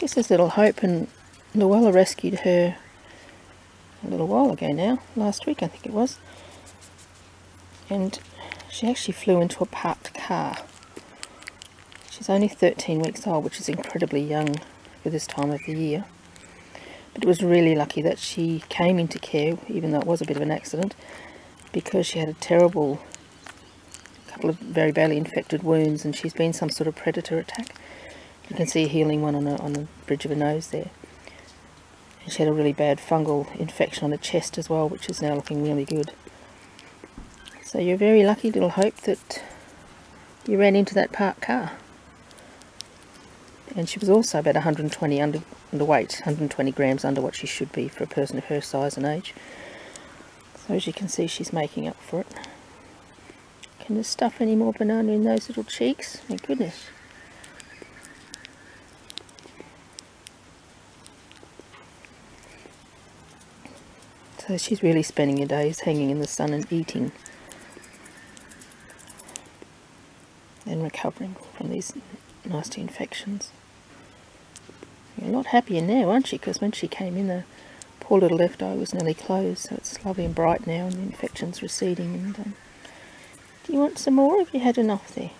This is Little Hope, and Luella rescued her a little while ago now, last week I think it was, and she actually flew into a parked car. She's only 13 weeks old, which is incredibly young for this time of the year, but it was really lucky that she came into care, even though it was a bit of an accident, because she had a terrible couple of very badly infected wounds, and she's been some sort of predator attack. You can see a healing one on the bridge of her nose there. And she had a really bad fungal infection on her chest as well, which is now looking really good. So you're very lucky, Little Hope, that you ran into that parked car. And she was also about 120 underweight, 120 grams under what she should be for a person of her size and age. So as you can see, she's making up for it. Can there stuff any more banana in those little cheeks? My goodness. So she's really spending her days hanging in the sun and eating and recovering from these nasty infections. You're a lot happier now, aren't you? Because when she came in, the poor little left eye was nearly closed, so it's lovely and bright now, and the infection's receding. And do you want some more? Have you had enough there?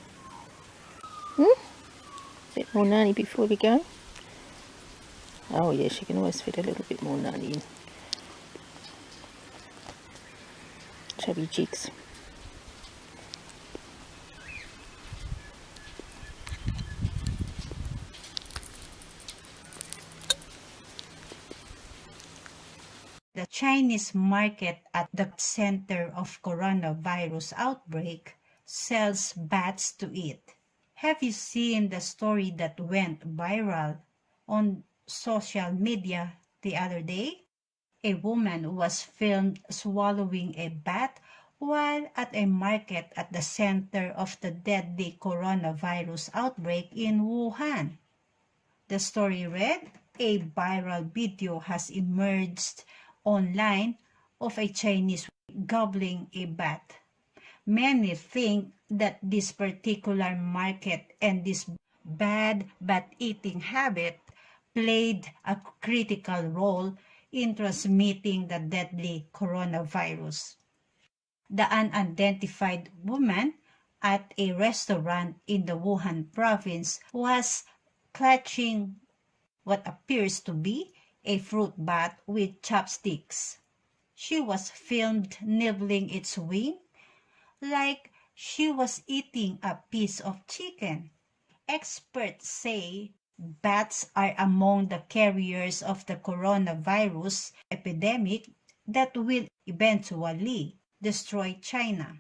A bit more nani before we go? Oh yes, you can always fit a little bit more nani in. Chubby cheeks. The Chinese market at the center of coronavirus outbreak sells bats to eat. Have you seen the story that went viral on social media the other day? A woman was filmed swallowing a bat while at a market at the center of the deadly coronavirus outbreak in Wuhan. The story read, a viral video has emerged online of a Chinese gobbling a bat. Many think that this particular market and this bad bat-eating habit played a critical role in transmitting the deadly coronavirus. The unidentified woman at a restaurant in the Wuhan province was clutching what appears to be a fruit bat with chopsticks. She was filmed nibbling its wing like she was eating a piece of chicken. Experts say bats are among the carriers of the coronavirus epidemic that will eventually destroy China.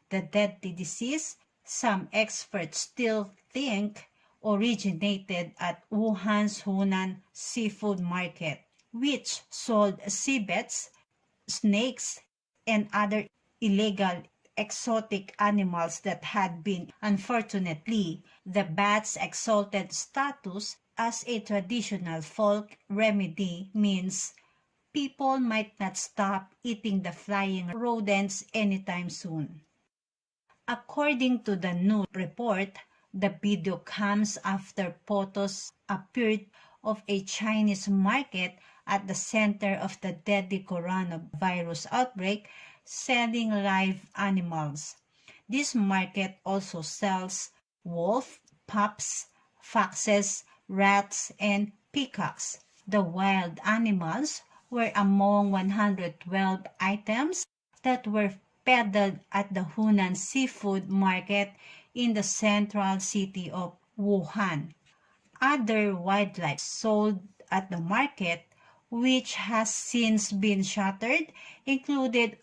The deadly disease, some experts still think, originated at Wuhan's Hunan seafood market, which sold civets, snakes, and other illegal exotic animals that had been, unfortunately, the bat's exalted status as a traditional folk remedy means people might not stop eating the flying rodents anytime soon. According to the news report, the video comes after photos appeared of a Chinese market at the center of the deadly coronavirus outbreak selling live animals. This market also sells wolf, pups, foxes, rats, and peacocks. The wild animals were among 112 items that were peddled at the Hunan seafood market in the central city of Wuhan. Other wildlife sold at the market, which has since been shuttered, included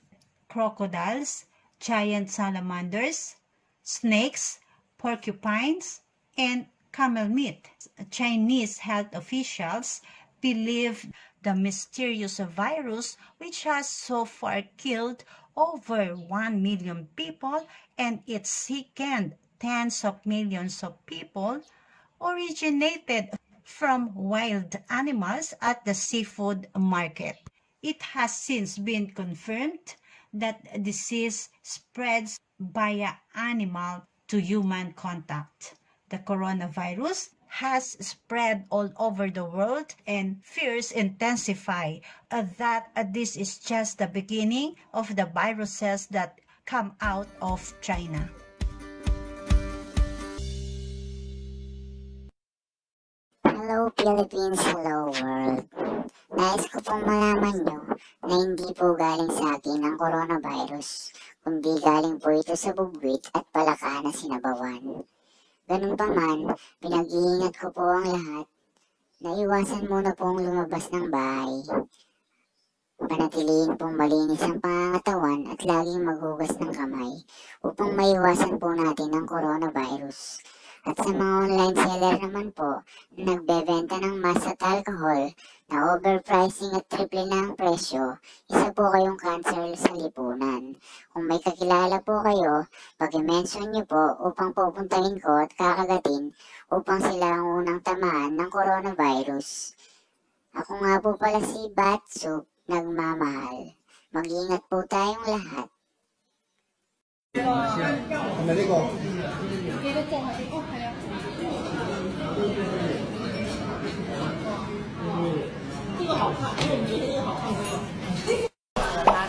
crocodiles, giant salamanders, snakes, porcupines, and camel meat. Chinese health officials believe the mysterious virus, which has so far killed over 1 million people and it sickened tens of millions of people, originated from wild animals at the seafood market. It has since been confirmed that disease spreads via animal to human contact. The coronavirus has spread all over the world and fears intensify that this is just the beginning of the viruses that come out of China. Hello Philippines, hello world. Nais ko pong malaman nyo na hindi po galing sa akin ang coronavirus, kundi galing po ito sa bubwit at palaka na sinabawan. Ganun pa man, pinag-iingat ko po ang lahat na iwasan muna pong lumabas ng bahay. Panatilihin pong malinis ang pangangatawan at laging maghugas ng kamay upang maiwasan po natin ang coronavirus. At sa mga online seller naman po na nagbebenta ng mass at alcohol na overpricing at triple na ang presyo, isa po kayong cancer sa lipunan. Kung may kakilala po kayo, pag-mention nyo po upang pupuntahin ko at kakagatin upang sila ang unang tamaan ng coronavirus. Ako nga po pala si Batsup, nagmamahal. Mag-ingat po tayong lahat.它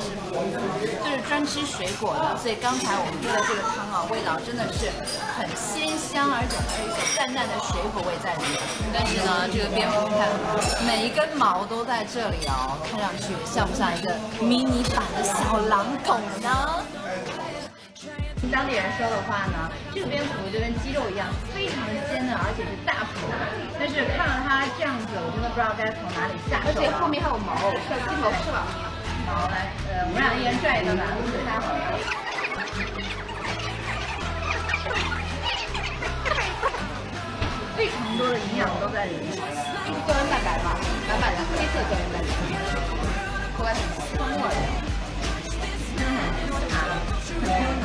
是就是专吃水果的，所以刚才我们做的这个汤啊，味道真的是很鲜香，而且还有一些淡淡的水果味在里面。但是呢，这个蝙蝠你看每一根毛都在这里哦，看上去像不像一个迷你版的小狼狗呢？当地人说的话呢，这个蝙蝠就跟鸡肉一样，非常的鲜嫩，而且是大补的。但是看到它这样子，我真的不知道该从哪里下手。而且后面还有毛，像鸡毛是吧？毛来，我们俩一人拽一个吧，对它好。非常多的营养都在里面，就是胶原蛋白嘛，满满的黑色胶原蛋白，口感很松软的，真的很 Q 弹，很 Q 弹。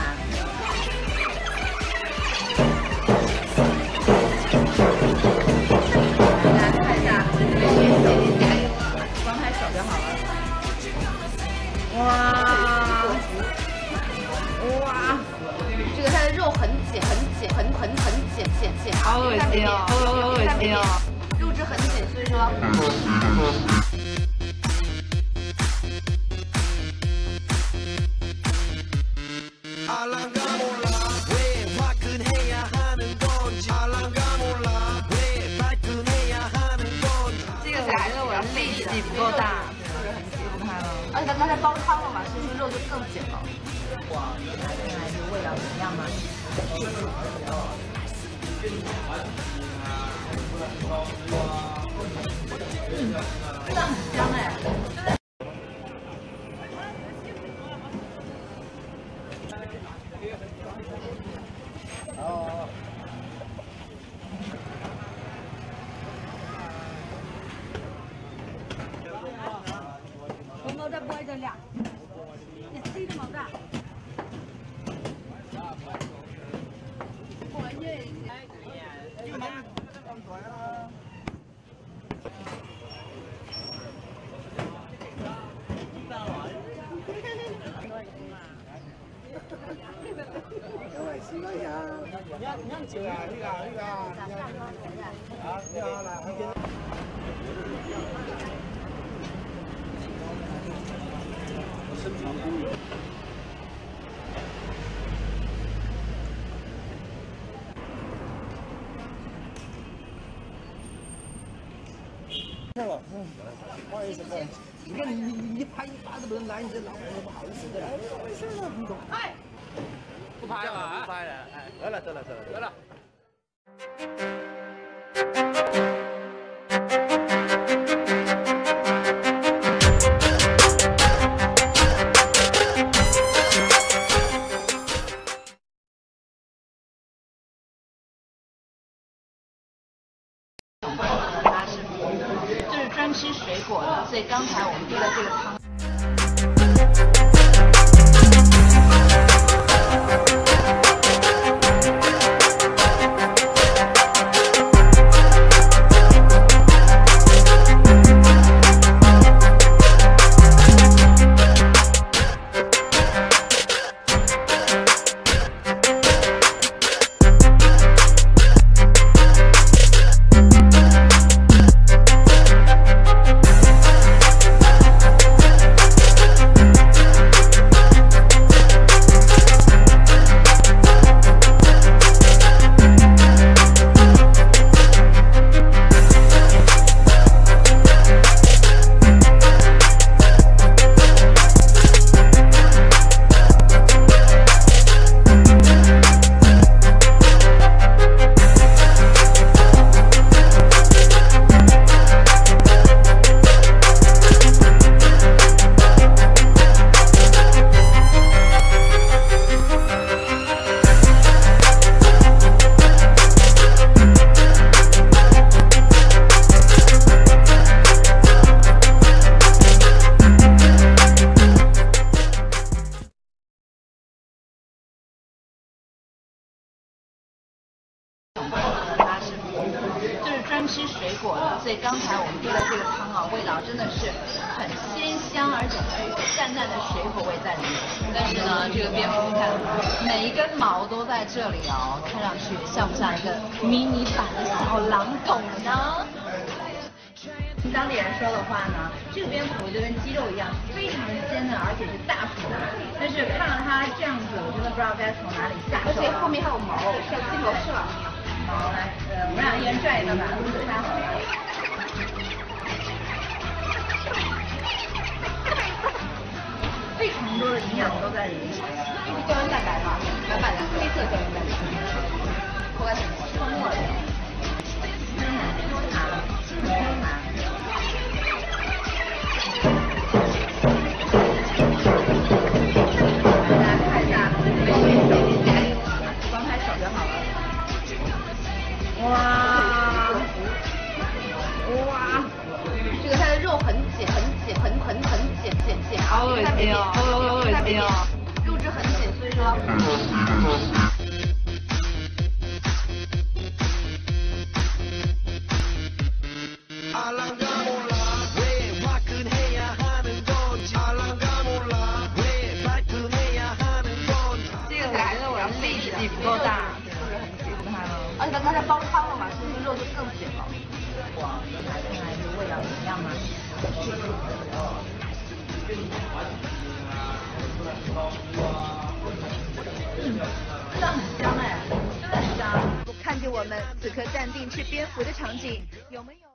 哇，这个它的肉很紧，好恶心哦，好恶心哦，肉质很紧，所以说。这个我觉得我的力气不够大。而且它刚才煲汤了嘛，所以说肉就更紧了。哇，看来这个味道怎么样呢？味道很香哎。不好意思，你看你拍一发都不能来，你这老板不好意思的。没事了，你懂。哎，不拍了，不拍了，哎，得了。就是专吃水果的，所以刚才我们做的这个汤。所以刚才我们做的这个汤啊，味道真的是很鲜香，而且还有一股淡淡的水果味在里面。但是呢，这个蝙蝠你看，每一根毛都在这里哦，看上去像不像一个迷你版的小狼狗呢？当地人说的话呢，这个蝙蝠就跟鸡肉一样，非常鲜嫩，而且是大幅的。但是看到它这样子，我真的不知道该从哪里下手。而且后面还有毛，像鸡毛是吧？毛来，我们俩一人拽一个，把它们拆好。非常多的营养都在里面，这是胶原蛋白嘛，满满的黑色胶原蛋白，口感很丰沃的，很 Q 弹，很 Q 弹。大家看一下，没手，光拍手就好了。哇，哇，这个它的肉很紧，很紧，很紧，好恶心哦，好恶心哦，肉质很紧，所以说。这个来的我要力气不够大，就是很紧它了。而且它刚才煲汤了嘛，所以说肉就更紧了。哇，来看看这味道怎么样嘛？味道很香哎，真的很香。看着我们此刻淡定吃蝙蝠的场景，有没有？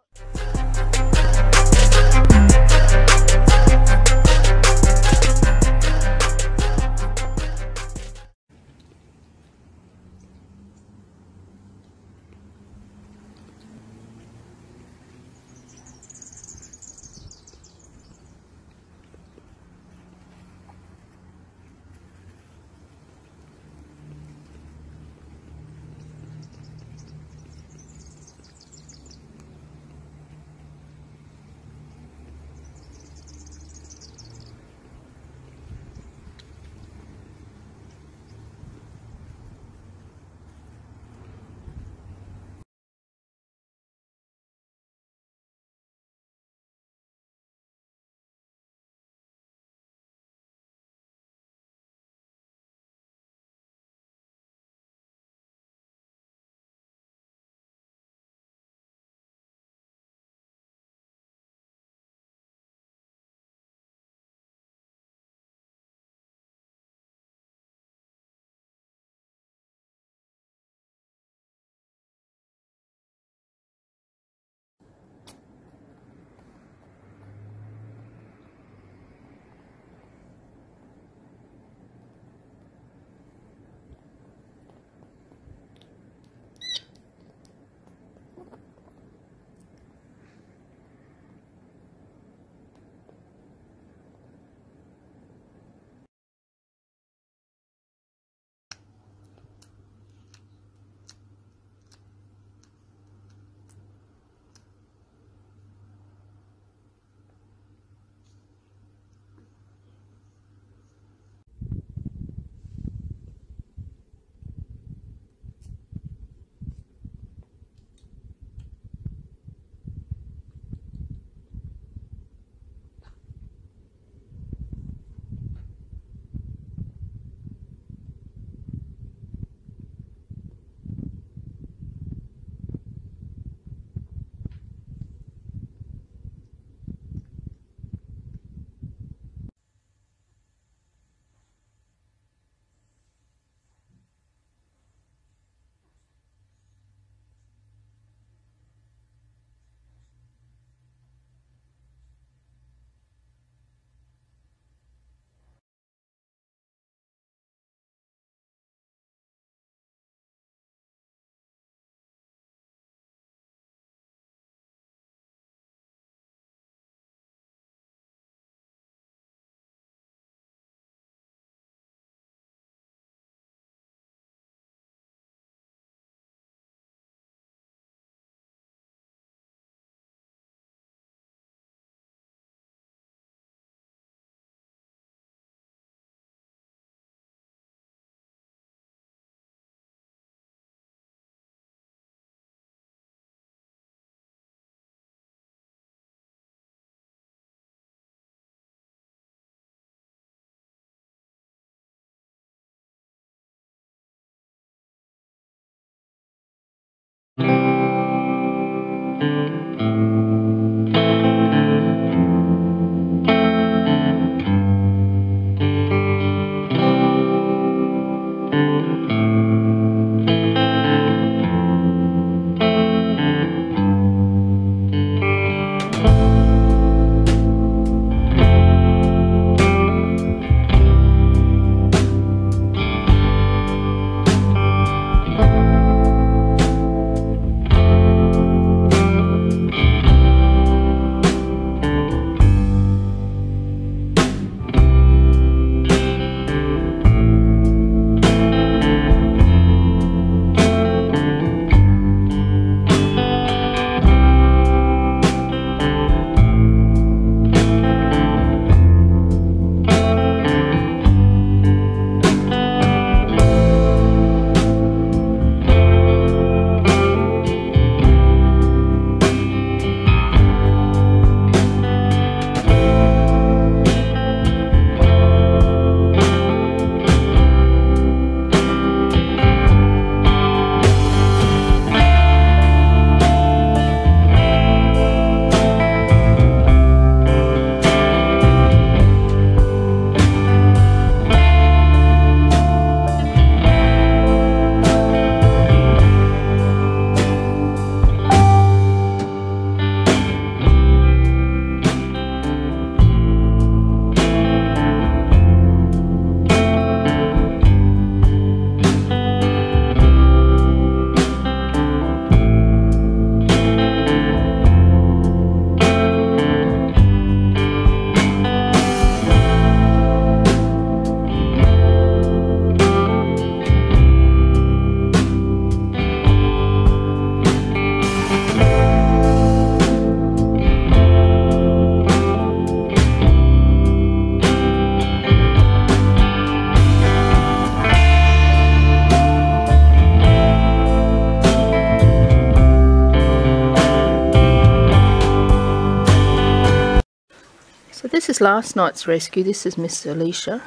So this is last night's rescue. This is Miss Alicia,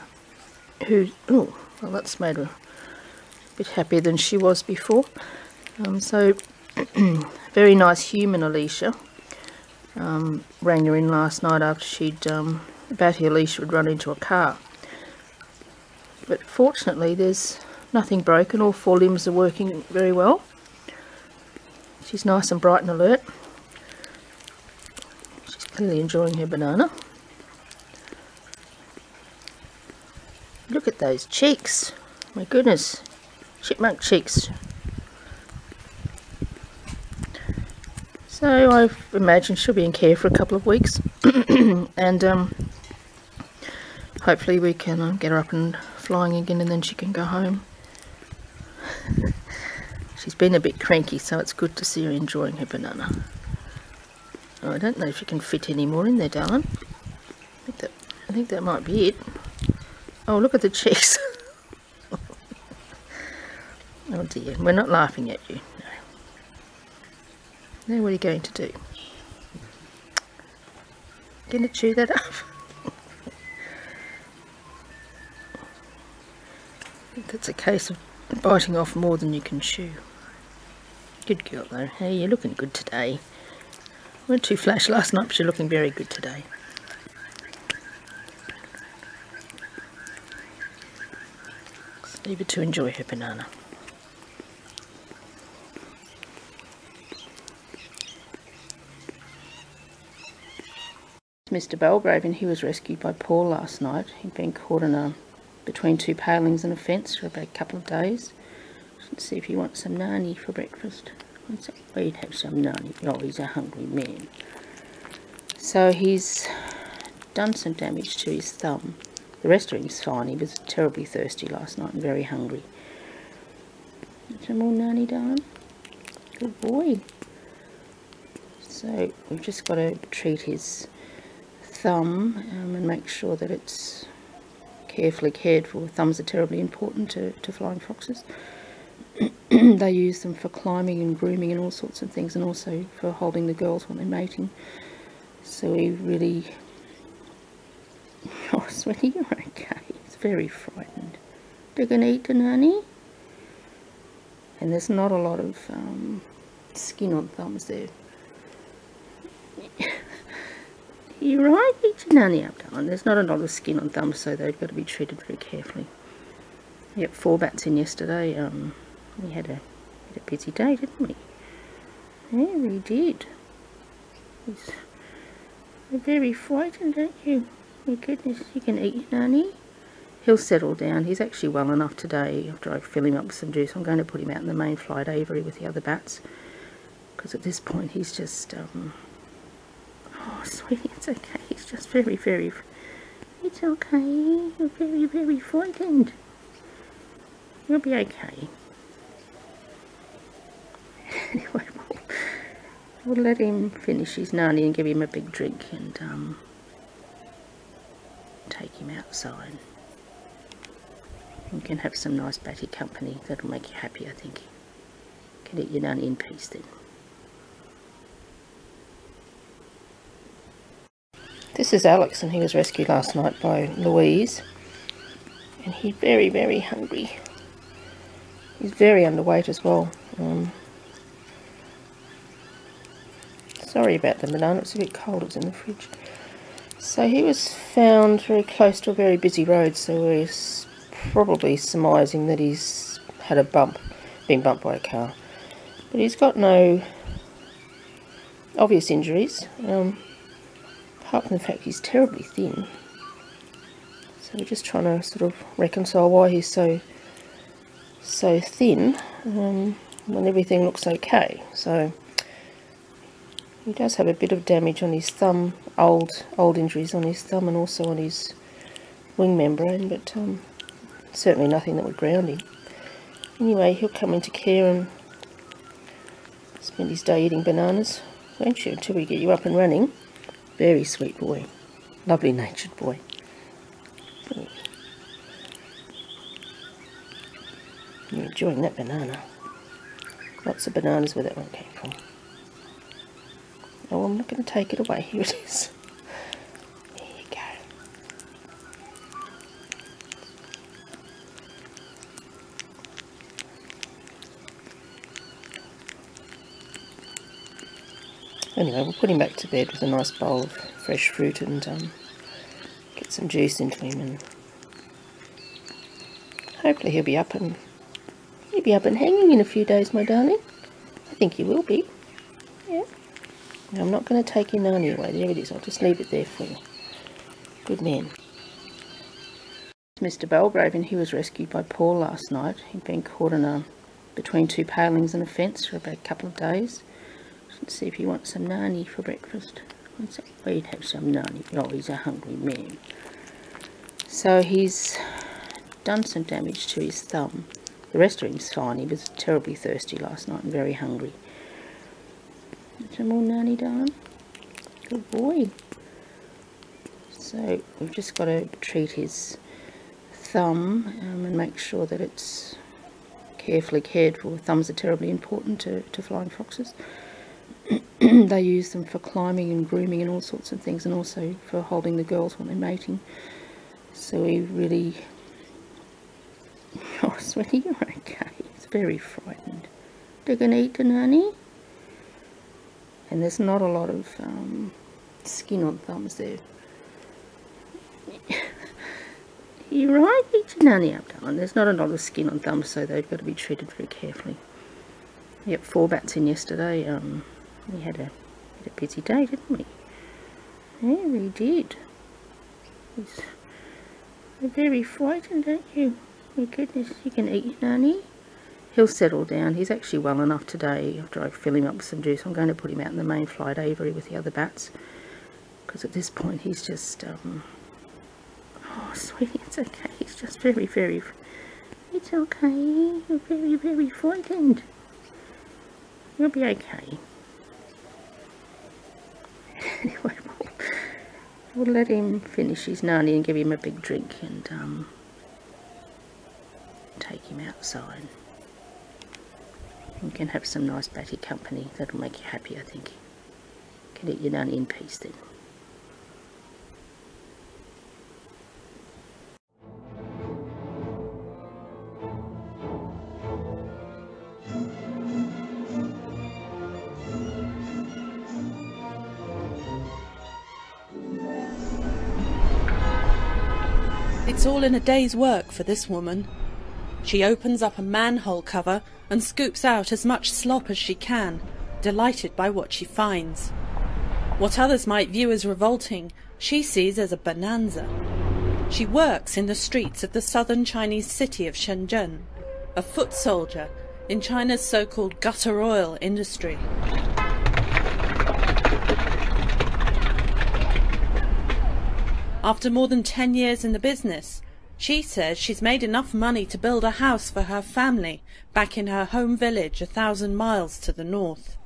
who, oh, well, that's made her a bit happier than she was before. Very nice human Alicia. Rang her in last night after she'd, Batty Alicia had run into a car. But fortunately there's nothing broken, all 4 limbs are working very well. She's nice and bright and alert. She's clearly enjoying her banana. Look at those cheeks, my goodness, chipmunk cheeks. So I've imagined she'll be in care for a couple of weeks and hopefully we can get her up and flying again and then she can go home. She's been a bit cranky, so it's good to see her enjoying her banana. Oh, I don't know if you can fit any more in there, darling. I think that might be it. Oh, look at the cheeks. Oh dear, we're not laughing at you. No. Now what are you going to do? Going to chew that up? I think that's a case of biting off more than you can chew. Good girl though. Hey, you're looking good today. Weren't too flash last night, but you're looking very good today. Let's leave her to enjoy her banana. Mr. Belgrave, and he was rescued by Paul last night. He'd been caught in between 2 palings and a fence for about a couple of days. Let's see if he wants some nani for breakfast. Oh, he'd have some nani. Oh, he's a hungry man. So he's done some damage to his thumb. The rest of him's fine. He was terribly thirsty last night and very hungry. Some more nani, darling? Good boy. So we've just got to treat his thumb and make sure that it's carefully cared for. Thumbs are terribly important to flying foxes. They use them for climbing and grooming and all sorts of things, and also for holding the girls when they're mating. So we really... Oh, Sweaty, you're okay. He's very frightened. They're going to eat the nani? And there's not a lot of skin on thumbs there. You're right, eat your nanny up, darling. There's not a lot of skin on thumbs, so they've got to be treated very carefully. Yep, 4 bats in yesterday. We had a busy day, didn't we? Yeah, we did. You're very frightened, aren't you? My goodness, you can eat your nanny. He'll settle down. He's actually well enough today. After I fill him up with some juice, I'm going to put him out in the main flight aviary with the other bats. Because at this point he's just, oh sweetie, it's okay. He's just very, very, it's okay. You're very, very frightened. You'll be okay. Anyway, we'll let him finish his nanny and give him a big drink and take him outside. You can have some nice batty company. That'll make you happy, I think. You can eat your nanny in peace then. This is Alex, and he was rescued last night by Louise. And he's very, very hungry. He's very underweight as well. Sorry about the banana, it's a bit cold, it's in the fridge. So he was found very close to a very busy road, so we're probably surmising that he's had a bump, been bumped by a car. But he's got no obvious injuries, apart from the fact he's terribly thin. So we're just trying to sort of reconcile why he's so thin when everything looks okay. So he does have a bit of damage on his thumb, old injuries on his thumb and also on his wing membrane, but certainly nothing that would ground him. Anyway, he'll come into care and spend his day eating bananas, won't you, until we get you up and running. Very sweet boy, lovely natured boy. You're enjoying that banana. Lots of bananas where that one came from. Oh, I'm not going to take it away. Here it is. There you go. Anyway, we'll put him back to bed with a nice bowl of fresh fruit and get some juice into him, and hopefully he'll be up and hanging in a few days, my darling. I think he will be. Yeah. Now, I'm not going to take your nanny away. There it is. I'll just leave it there for you. Good man. Mr. Belgrave, and he was rescued by Paul last night. He'd been caught in between 2 palings and a fence for about a couple of days. Let's see if he wants some nani for breakfast. Let's say, well, he'd have some nani. Oh, he's a hungry man. So he's done some damage to his thumb. The rest of him's fine. He was terribly thirsty last night and very hungry. Some more nani, darling. Good boy. So we've just got to treat his thumb and make sure that it's carefully cared for. Thumbs are terribly important to flying foxes. They use them for climbing and grooming and all sorts of things, and also for holding the girls when they're mating. So we really... Oh, sweetie, you're okay. He's very frightened. They're going to eat the nanny. And there's not a lot of skin on thumbs there. You're right, eat your nanny up, darling. There's not a lot of skin on thumbs, so they've got to be treated very carefully. Yep, 4 bats in yesterday. We had a busy day, didn't we? Yeah, we did. You're very frightened, aren't you? My goodness, you can eat your nanny. He'll settle down. He's actually well enough today. After I fill him up with some juice, I'm going to put him out in the main flight aviary with the other bats. Because at this point he's just, oh sweetie, it's okay. He's just very, very, it's okay. You're very, very frightened. You'll be okay. Anyway, we'll let him finish his nanny and give him a big drink and take him outside. You can have some nice batty company. That'll make you happy, I think. You can eat your nanny in peace then. It's all in a day's work for this woman. She opens up a manhole cover and scoops out as much slop as she can, delighted by what she finds. What others might view as revolting, she sees as a bonanza. She works in the streets of the southern Chinese city of Shenzhen, a foot soldier in China's so-called gutter oil industry. After more than 10 years in the business, she says she's made enough money to build a house for her family back in her home village 1,000 miles to the north.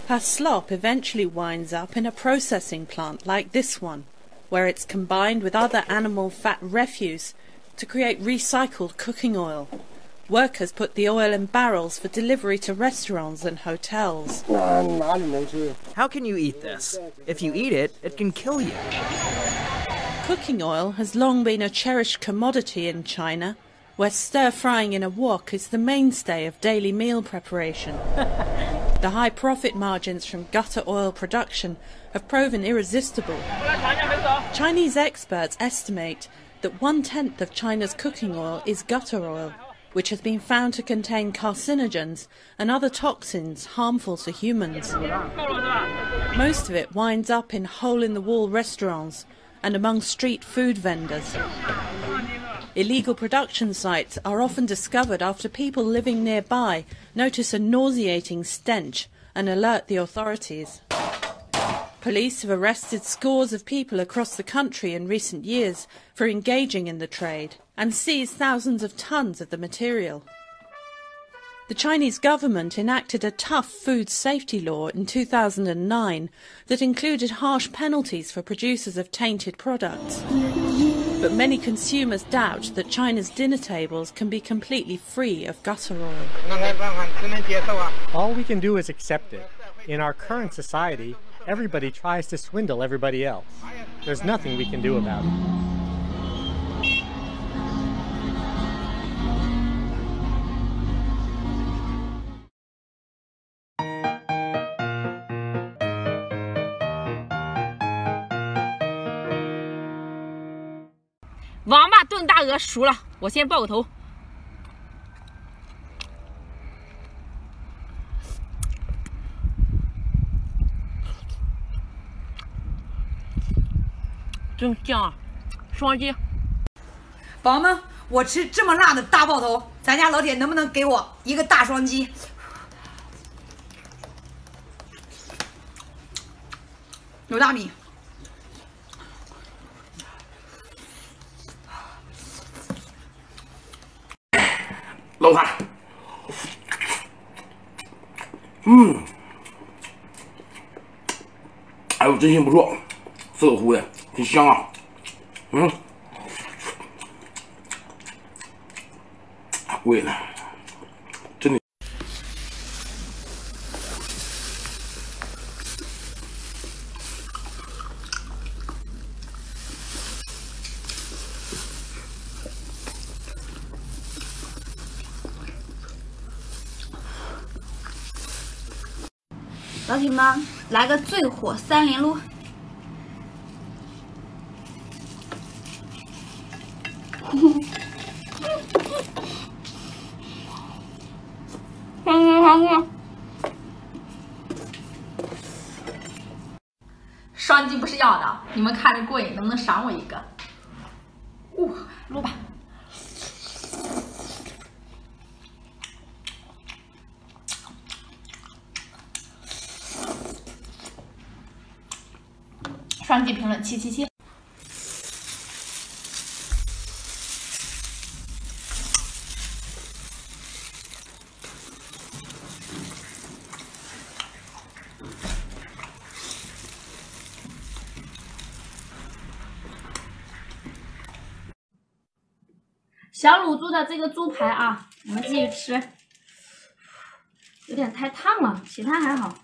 Her slop eventually winds up in a processing plant like this one, where it's combined with other animal fat refuse to create recycled cooking oil. Workers put the oil in barrels for delivery to restaurants and hotels. How can you eat this? If you eat it, it can kill you. Cooking oil has long been a cherished commodity in China, where stir-frying in a wok is the mainstay of daily meal preparation. The high profit margins from gutter oil production have proven irresistible. Chinese experts estimate that 1/10 of China's cooking oil is gutter oil, which has been found to contain carcinogens and other toxins harmful to humans. Most of it winds up in hole-in-the-wall restaurants and among street food vendors. Illegal production sites are often discovered after people living nearby notice a nauseating stench and alert the authorities. Police have arrested scores of people across the country in recent years for engaging in the trade and seized thousands of tons of the material. The Chinese government enacted a tough food safety law in 2009 that included harsh penalties for producers of tainted products. But many consumers doubt that China's dinner tables can be completely free of gutter oil. All we can do is accept it. In our current society, everybody tries to swindle everybody else. There's nothing we can do about it.王八炖大鹅熟了，我先爆个头。真香啊！双击。宝宝们，我吃这么辣的大爆头，咱家老铁能不能给我一个大双击？有大米。老坛，哎呦，真心不错，色乎的，挺香啊，贵呢，真的。老铁们，来个最火3连撸！双击不是要的，你们看着过瘾，能不能赏我一个？撸吧。双击评论777。小卤猪的这个猪排啊，我们继续吃。有点太烫了，其他还好。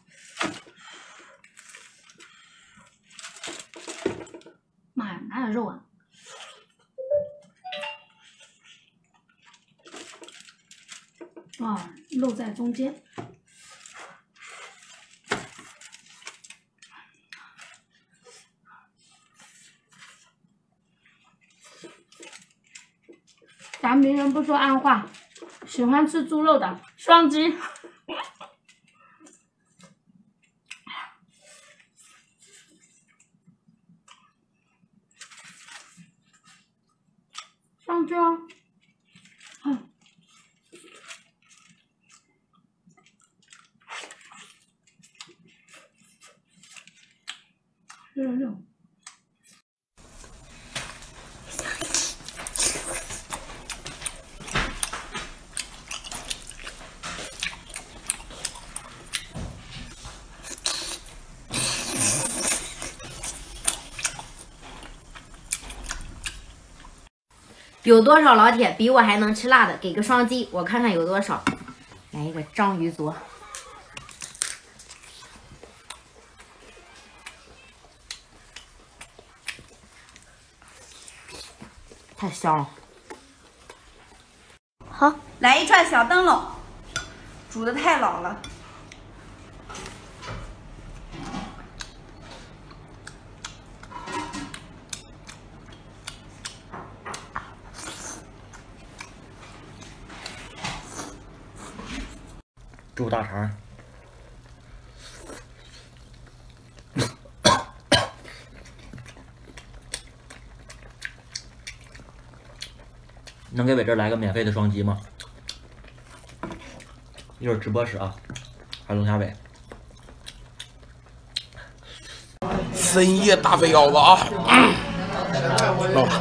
妈呀，哪有肉啊？哇，肉在中间。咱名人不说暗话，喜欢吃猪肉的双击。双击哦。666。有多少老铁比我还能吃辣的？给个双击，我看看有多少。来一个章鱼足，太香了。好，来一串小灯笼，煮的太老了。猪大肠，能给伟这来个免费的双击吗？一会儿直播时啊，还龙虾尾。深夜大肥腰子啊！老板。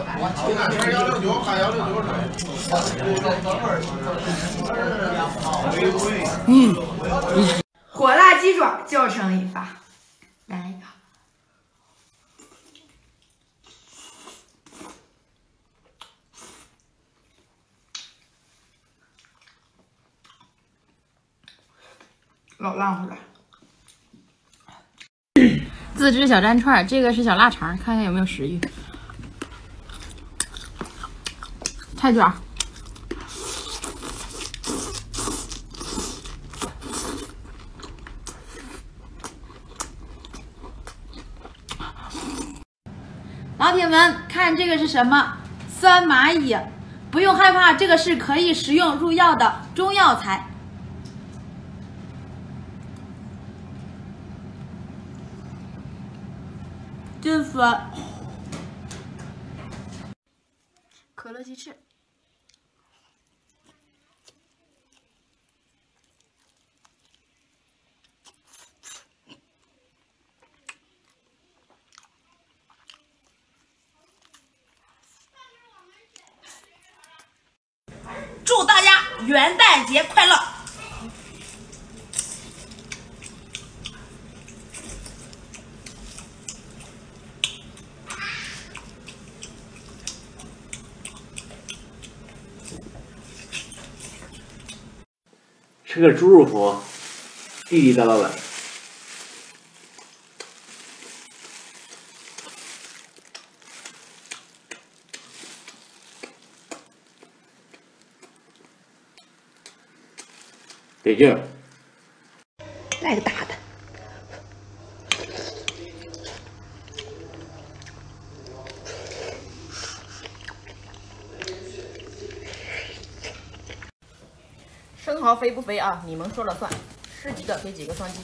火辣鸡爪叫声一发，来一个。老浪回来。自制小蘸串，这个是小腊肠，看看有没有食欲。菜卷。老铁们，看这个是什么？酸蚂蚁，不用害怕，这个是可以食用入药的中药材。真酸。可乐鸡翅。祝大家元旦节快乐！吃个猪肉脯，地地道道的。得劲儿，来个大的。生蚝肥不肥啊？你们说了算，吃几个给几个双击。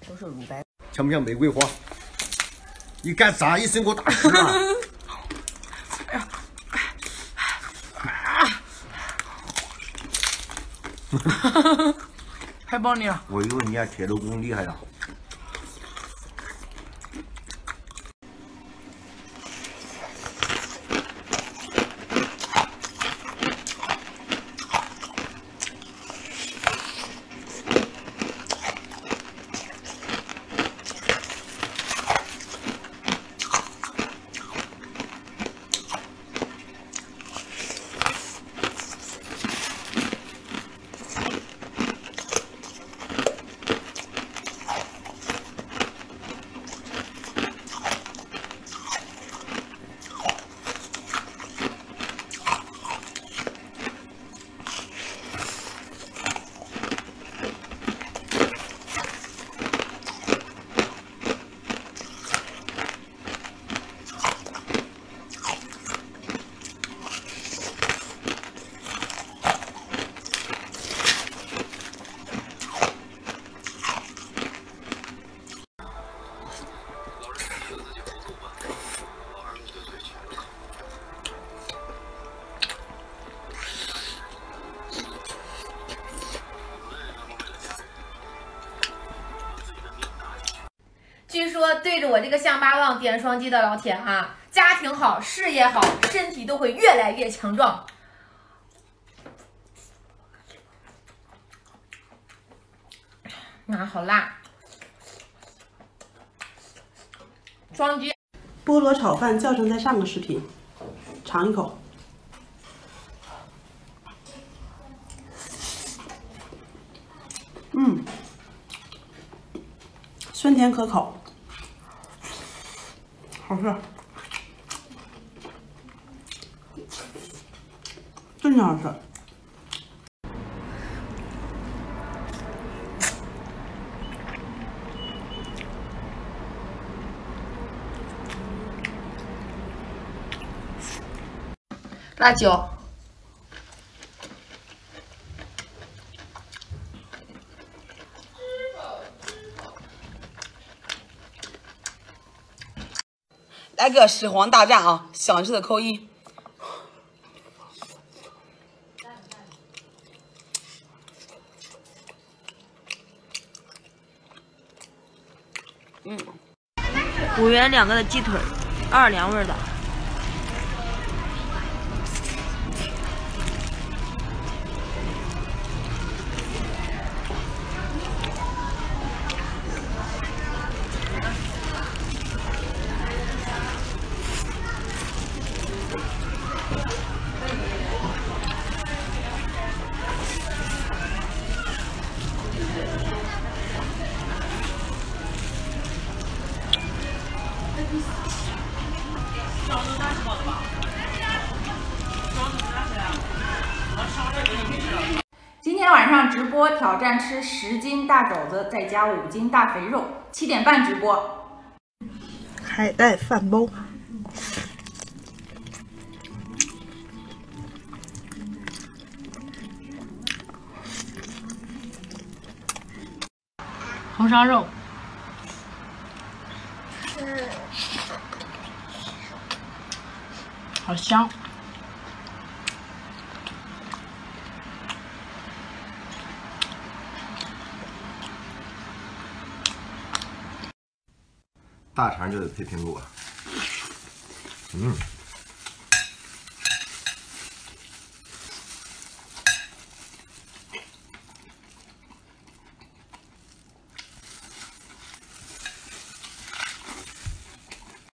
都是乳白。像不像玫瑰花？你干啥？一身给我打湿了！太棒了！我以为人家铁路工厉害了。据说对着我这个象拔蚌点双击的老铁啊，家庭好，事业好，身体都会越来越强壮。啊，好辣！双击。菠萝炒饭教程在上个视频，尝一口。酸甜可口，好吃，真的好吃。辣椒。来个始皇大战啊！想吃的扣一。5元2个的鸡腿，奥尔良味的。今天晚上直播挑战吃10斤大肘子，再加5斤大肥肉，7点半直播。海带饭包，红烧肉，好香。大肠就得配苹果。